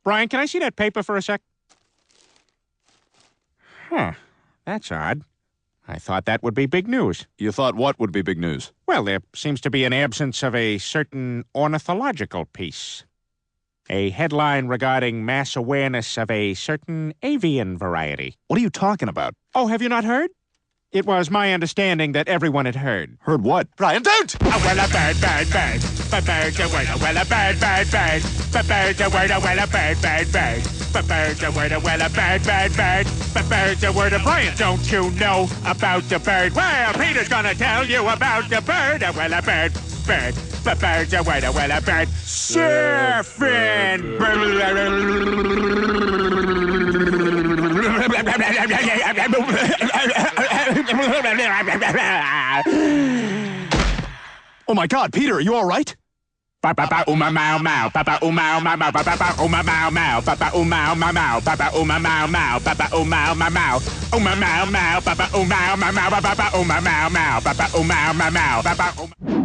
Brian, can I see that paper for a sec? Huh. That's odd. I thought that would be big news. You thought what would be big news? Well, there seems to be an absence of a certain ornithological piece. A headline regarding mass awareness of a certain avian variety. What are you talking about? Oh, have you not heard? It was my understanding that everyone had heard. Heard what? Brian, don't! Oh, well, a bird, bird, bird. But bird's a word, well, a bird, bird, bird. But bird's a word, well, a bird, bird, bird. But bird's a word, well, a bird, bird, bird. But bird's a word, Brian, don't you know about the bird? Well, Peter's gonna tell you about the bird. Well, a bird, bird. But bird's a word, well, a bird. Surfing. Oh my God, Peter, are you all right? Papa uma mau mau, Papa uma mau mau, Papa uma mau mau, Papa uma mau mau, Papa uma mau mau, Papa uma mau mau, uma mau mau, Papa uma mau mau, Papa uma mau mau, Papa uma mau mau, Papa.